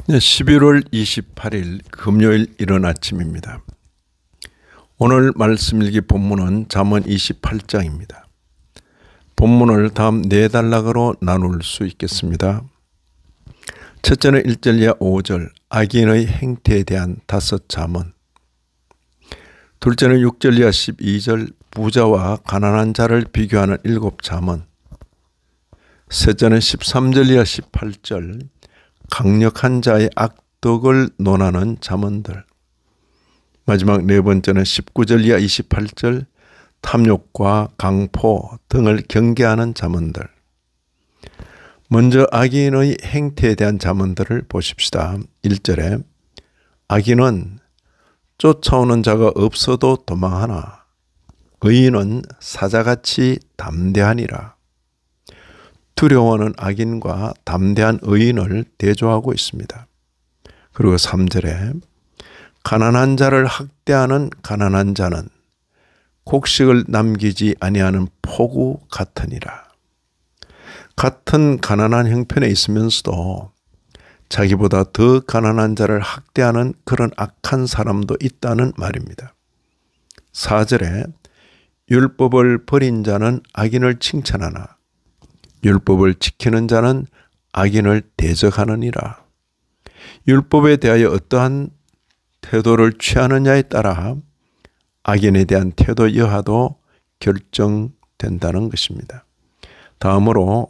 11월 28일 금요일 이른 아침입니다. 오늘 말씀 일기 본문은 잠언 28장입니다. 본문을 다음 4단락으로 나눌 수 있겠습니다. 첫째는 1절 이하 5절 악인의 행태에 대한 5잠언, 둘째는 6절 이하 12절 부자와 가난한 자를 비교하는 7잠언, 셋째는 13절 이하 18절 강력한 자의 악덕을 논하는 잠언들, 마지막 4번째는 19절 이하 28절 탐욕과 강포 등을 경계하는 잠언들. 먼저 악인의 행태에 대한 잠언들을 보십시다. 1절에 악인은 쫓아오는 자가 없어도 도망하나 의인은 사자같이 담대하니라. 두려워하는 악인과 담대한 의인을 대조하고 있습니다. 그리고 3절에 가난한 자를 학대하는 가난한 자는 곡식을 남기지 아니하는 포구 같으니라. 같은 가난한 형편에 있으면서도 자기보다 더 가난한 자를 학대하는 그런 악한 사람도 있다는 말입니다. 4절에 율법을 버린 자는 악인을 칭찬하나 율법을 지키는 자는 악인을 대적하느니라. 율법에 대하여 어떠한 태도를 취하느냐에 따라 악인에 대한 태도 여하도 결정된다는 것입니다. 다음으로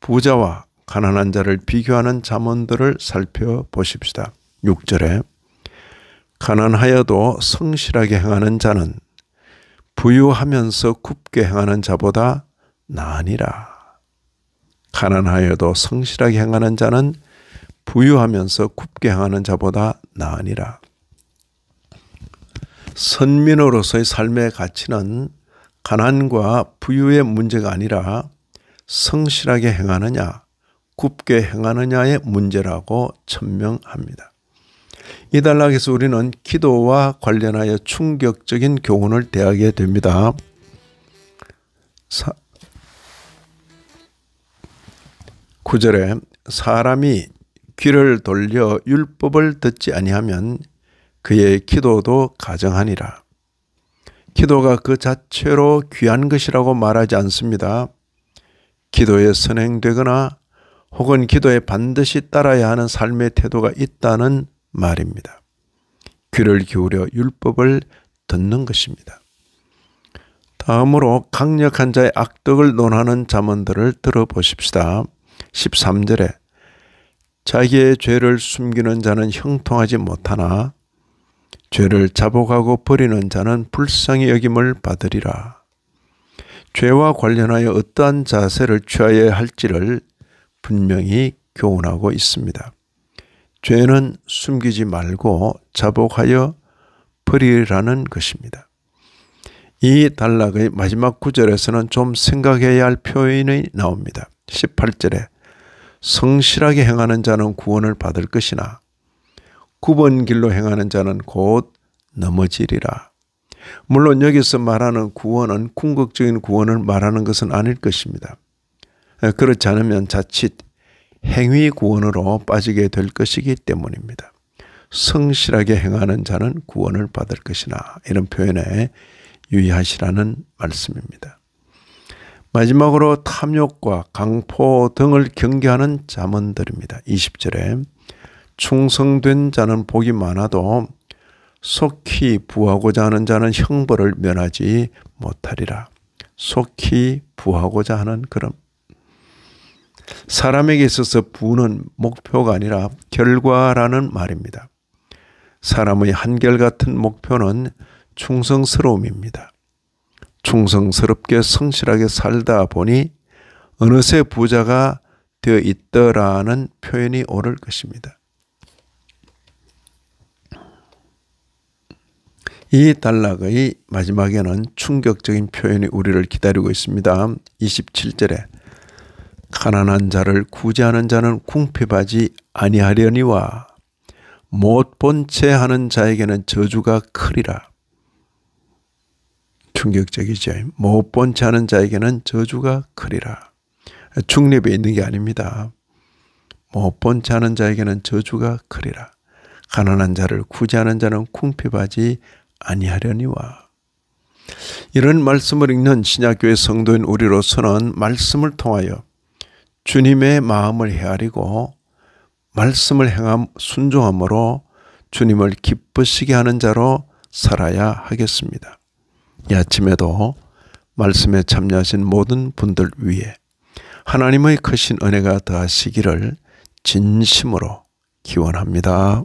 부자와 가난한 자를 비교하는 잠언들을 살펴보십시다. 6절에 가난하여도 성실하게 행하는 자는 부유하면서 굽게 행하는 자보다 나으니라. 가난하여도 성실하게 행하는 자는 부유하면서 굽게 행하는 자보다 나으니라. 선민으로서의 삶의 가치는 가난과 부유의 문제가 아니라 성실하게 행하느냐, 굽게 행하느냐의 문제라고 천명합니다. 이 단락에서 우리는 기도와 관련하여 충격적인 교훈을 대하게 됩니다. 9절에 사람이 귀를 돌려 율법을 듣지 아니하면 그의 기도도 가정하니라. 기도가 그 자체로 귀한 것이라고 말하지 않습니다. 기도에 선행되거나 혹은 기도에 반드시 따라야 하는 삶의 태도가 있다는 말입니다. 귀를 기울여 율법을 듣는 것입니다. 다음으로 강력한 자의 악덕을 논하는 잠언들을 들어보십시다. 13절에 자기의 죄를 숨기는 자는 형통하지 못하나 죄를 자복하고 버리는 자는 불쌍히 여김을 받으리라. 죄와 관련하여 어떠한 자세를 취하여야 할지를 분명히 교훈하고 있습니다. 죄는 숨기지 말고 자복하여 버리라는 것입니다. 이 단락의 마지막 구절에서는 좀 생각해야 할 표현이 나옵니다. 18절에 성실하게 행하는 자는 구원을 받을 것이나 9번 길로 행하는 자는 곧 넘어지리라. 물론 여기서 말하는 구원은 궁극적인 구원을 말하는 것은 아닐 것입니다. 그렇지 않으면 자칫 행위 구원으로 빠지게 될 것이기 때문입니다. 성실하게 행하는 자는 구원을 받을 것이나 이런 표현에 유의하시라는 말씀입니다. 마지막으로 탐욕과 강포 등을 경계하는 잠언들입니다. 20절에 충성된 자는 복이 많아도 속히 부하고자 하는 자는 형벌을 면하지 못하리라. 속히 부하고자 하는 그런 사람에게 있어서 부는 목표가 아니라 결과라는 말입니다. 사람의 한결같은 목표는 충성스러움입니다. 충성스럽게 성실하게 살다 보니 어느새 부자가 되어 있더라는 표현이 옳을 것입니다. 이 단락의 마지막에는 충격적인 표현이 우리를 기다리고 있습니다. 27절에 가난한 자를 구제하는 자는 궁핍하지 아니하려니와 못 본 채 하는 자에게는 저주가 크리라. 충격적이죠. 못 본 채 하는 자에게는 저주가 크리라. 중립에 있는 게 아닙니다. 못 본 자는 자에게는 저주가 크리라. 가난한 자를 구제하는 자는 궁핍하지 아니하려니와. 이런 말씀을 읽는 신약교회 성도인 우리로서는 말씀을 통하여 주님의 마음을 헤아리고 말씀을 행함 순종함으로 주님을 기쁘시게 하는 자로 살아야 하겠습니다. 이 아침에도 말씀에 참여하신 모든 분들 위해 하나님의 크신 은혜가 더하시기를 진심으로 기원합니다.